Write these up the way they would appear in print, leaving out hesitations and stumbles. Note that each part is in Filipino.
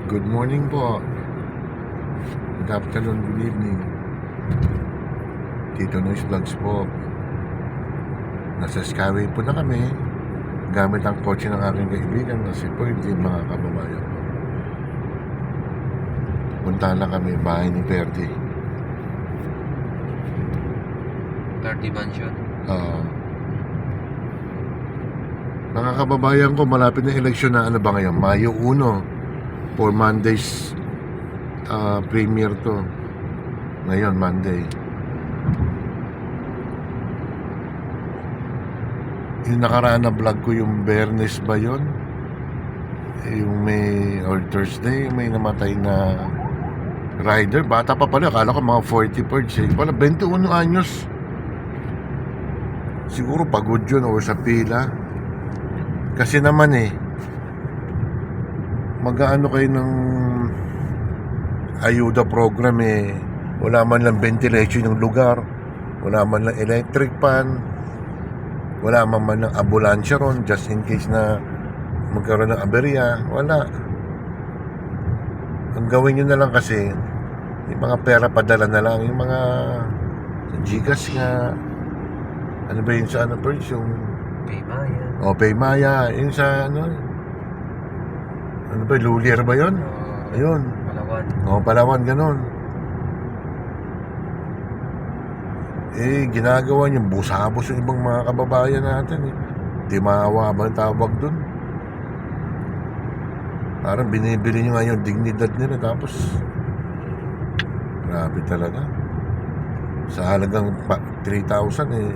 Good morning po. Good afternoon, good evening. Tito Noise Vlogs po. Nasa Skyway po na kami gamit ang kotse ng aking kaibigan na si Ferdy, mga kababayan. Punta na kami bahay ni Ferdy. Ferdy Mansion. Mga kababayan ko, malapit na eleksyon na ano ba ngayon? Mayo 1 for Monday's premiere to. Ngayon, Monday. Yung nakaraan na vlog ko, yung Bernes ba yun? Yung may, or Thursday, may namatay na rider. Bata pa pala, akala ko mga 40 birds eh. Pala, 21 anyos. Siguro pagod yun o sa pila. Kasi naman mag-aano kayo ng ayuda program wala man lang ventilation ng lugar, wala man lang electric fan, wala man lang ambulansya ron just in case na magkaroon ng aberya. Wala. Ang gawin nyo na lang kasi yung mga pera padala na lang, yung mga Gcash nga, ano ba yun sa ano first, yung Paymaya. Paymaya, yun sa ano ba, Lulier ba yun? Ayun. Palawan. Palawan, ganun. Ginagawa niyo, busabos yung ibang mga kababayan natin Di maawa ba ang tawag dun? Parang binibili nyo nga yung dignidad nila, tapos grabe talaga. Sa halagang 3,000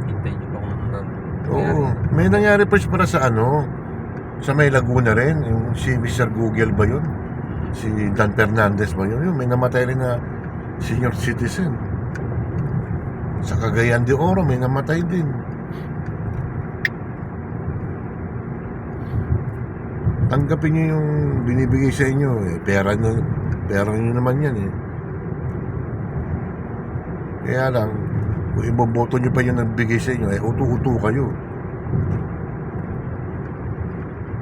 Hintay niyo pa kung hanggang. Oo. May nangyari pa para sa sa may Laguna rin, yung si Mr. Google ba yun? Si Dan Fernandez ba yun? May namatay rin na senior citizen. Sa Cagayan de Oro may namatay din. Tanggapin nyo yung binibigay sa inyo pera nyo naman yan Kaya lang, kung iboboto nyo pa yung nagbigay sa inyo, utu-utu kayo.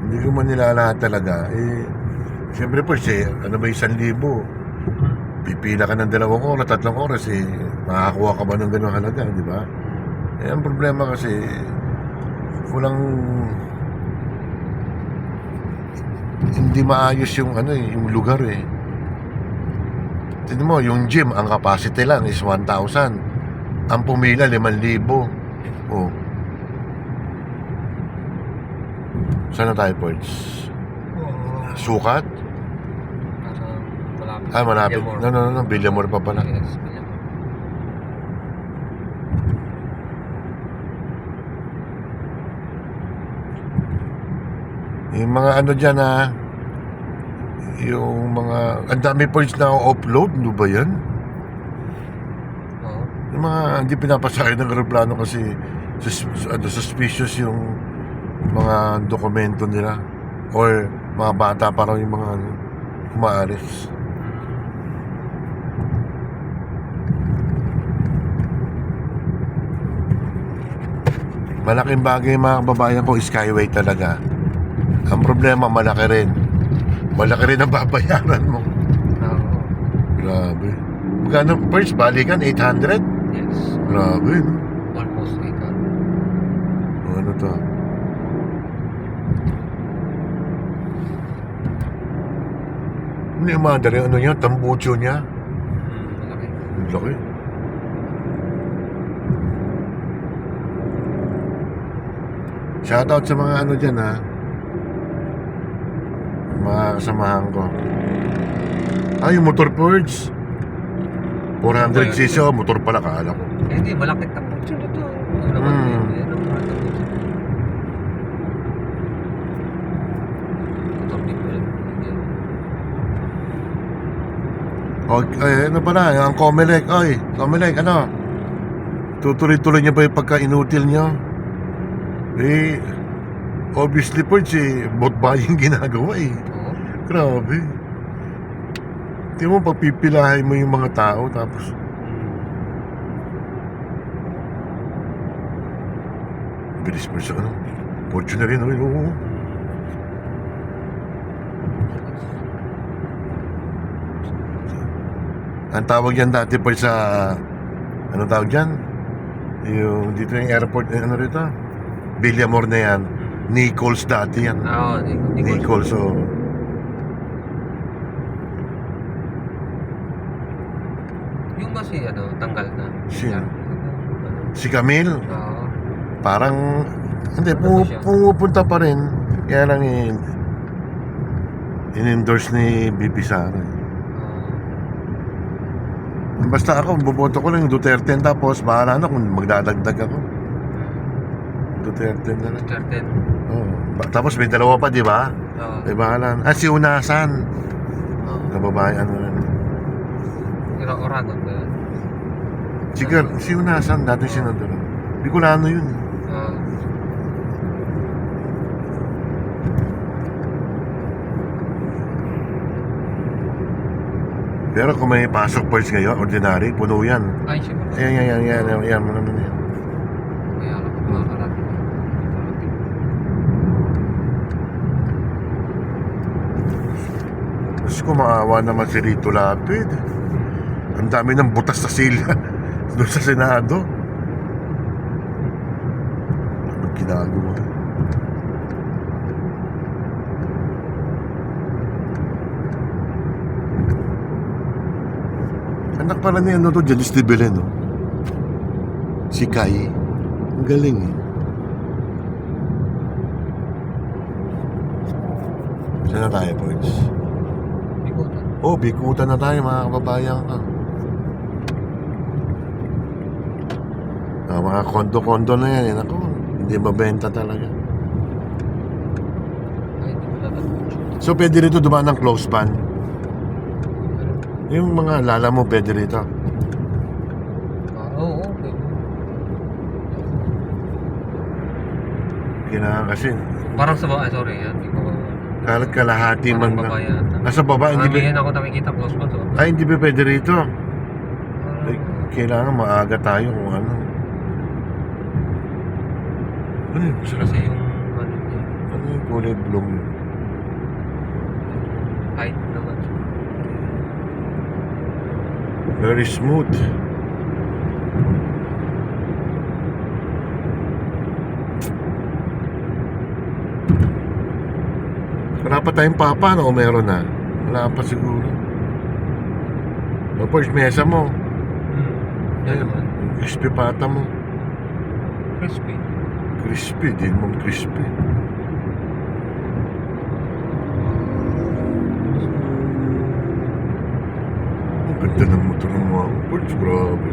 Hindi ko man nilalahat talaga. Siyempre po, ano ba 1,000? Pipila ka ng 2 oras, 3 oras, makakakuha ka ba ng gano'ng halaga, di ba? Ang problema kasi, walang, hindi maayos yung yung lugar Tignan mo, yung gym, ang capacity lang is 1,000. Ang pumila, 5,000. Saan na tayo, Ports? Sukat? Parang malapit. Malapit. No. Villamor pa pala. Yes, Villamor. Yung mga dyan yung mga, ang dami Ports na upload, ano ba yan? Oo. Yung mga hindi pinapasakay ng aeroplano kasi suspicious yung mga dokumento nila, or mga bata parang yung mga umaalis. Malaking bagay mga kababayan ko, Skyway talaga. Ang problema, malaki rin ang babayaran mo. Oo. Grabe. Magkano first balikan? 800? Yes. Grabe, no? Almost 800. Ano to? Hindi madali, niya, tambucho niya. Malaki. Ang laki. Shoutout sa mga dyan mga kasamahan ko. Yung motor Forge 400cc, motor pala, kala ko. Hindi, malaki tambucho na to. Ano naman yan ang mga tambucho. Motor din pala. Ano pala, ang Comelec. Comelec, tutuloy-tuloy niya ba yung pagka-inutil niya? Obviously Forge bot buying ginagawa Oo. Grabe. Tingnan mo, pagpipilahin mo yung mga tao, tapos bilis mo sa Fortuner rin, oo. Ang tawag yan dati po sa, ano tawag yan? Yung dito yung airport, ano rito? Villamor na yan. Nichols dati yan. Oo, Nichols, oh. Yung ba si ano, tanggal na? Sino? Ano? Si Camille, Oo. parang, hindi, Ano siya? pumupunta pa rin. Kaya lang in-endorse ni BP Sara. Basta ako, boboto ko lang yung Duterte, tapos bahala na kung magdadagdag ako. Duterte na lang. Certain. Oh. Tapos may dalawa pa, di ba? Oo. May bahala na. Si Unasan. Oo. Na babae, ano na. Oragon ba yun? Si Unasan, dati senador. Bicolano yun. Oo. Pero kung may pasok first ngayon, ordinary, puno yan. Ay, siguro. Yan mo naman yan. Kaya ako makakarating. Mas kumaawa naman si Rito Lapid. Ang dami ng butas sa sila doon sa Senado. Anong ginagawa? Anak pala ni ano to, Janice de Belen, no? Si Kai. Ang galing eh. Saan na tayo, boys? Bikutan. Oh, bikutan na tayo, mga kababayan ka. Mga kondo-kondo na yan, ako. Hindi mabenta talaga. Ay, hindi mo tatanong. So, pwede rito dumaan ng close pan. Yung mga lala mo, pwede rito. Oo, pwede. Kailangan kasi, Parang sa baba, sorry, hindi ko. kalahati man Parang na. baba yata. Nasa baba, hindi Hindi ba? ako nakikita close pa to. Ay, hindi ba pwede rito? Ay, kailangan maaga tayo kung ano. Ano yun? Kasi yung ano niya, Ano yung kulay bloom? height naman. Very smooth. Wala pa tayong papa, no? O meron na? Wala pa siguro. Tapos mesa mo. Yan naman. Crispy pata mo. Crispy. Crispy, di mo crispy. Ang ganda ng motor ng mga Porsche, grabe.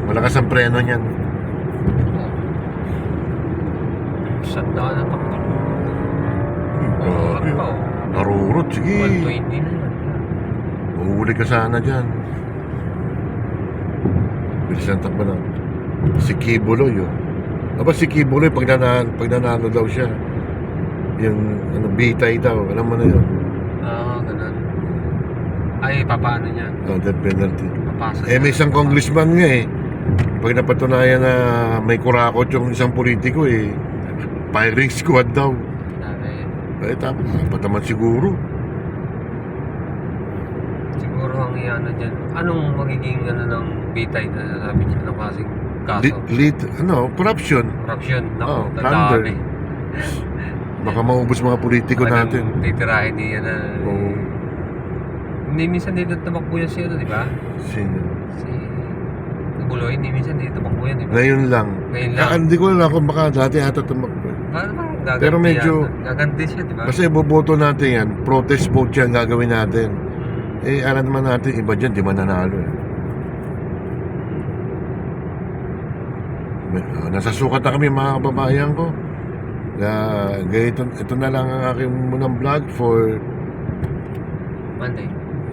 Malakas ang preno niyan. Sanda na takbo. Grabe. Narurot, sige. 120 na yan. Uhuli ka sana dyan. Bilisan takbo na. Si Kibuloy, oh. Aba si Kibuloy, pag nanalo daw siya. Yung ano, bitay daw. Alam mo na yun. Ganun. Ay, papaano niya? Death penalty. Papasa May isang congressman nga eh. Pag napatunayan na may kurakot yung isang politiko eh, firing squad daw. Tapos dapat naman siguro. Siguro ang iano dyan. Anong magiging ano ng bitay na sabi niya? Anong kasing kaso? Corruption. Corruption. Naku, Oh, plunder. dami. Baka maubos mga politiko Anong natin. titirahin niya na. Oo. Hindi minsan dito tumakbo yan si ano, di ba? Sino? Si Buloy, hindi minsan dito tumakbo yan, di ba? Ngayon lang. Ngayon lang. Hindi ko alam kung baka dati ata tumakbo. Gaganti Pero medyo- yan. Gaganti siya, di ba? Basta iboboto natin yan. Protest vote yan gagawin natin. Alam naman natin, iba dyan, di mananalo eh. Nasa sukat na kami mga kababayan ko. Ito na lang ang aking munang vlog for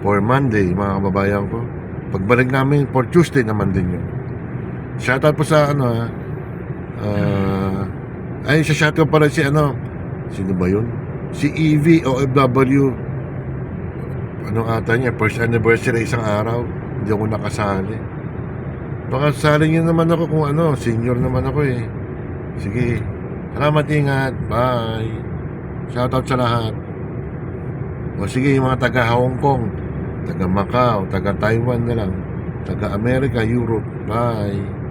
Monday. mga kababayan ko. Pagbalik namin for Tuesday naman din yun. Shoutout po sa ano sa shoutout pala si ano, sino ba yun? Si EV OFW. Ano ata niya, first anniversary isang araw. Hindi ako nakasali. Baka sali niyo naman ako kung ano, senior naman ako eh. Sige. Salamat, ingat. Bye. Shoutout sa lahat. O sige, yung mga taga Hong Kong, taga Macau, taga Taiwan na lang, taga America, Europe. Bye.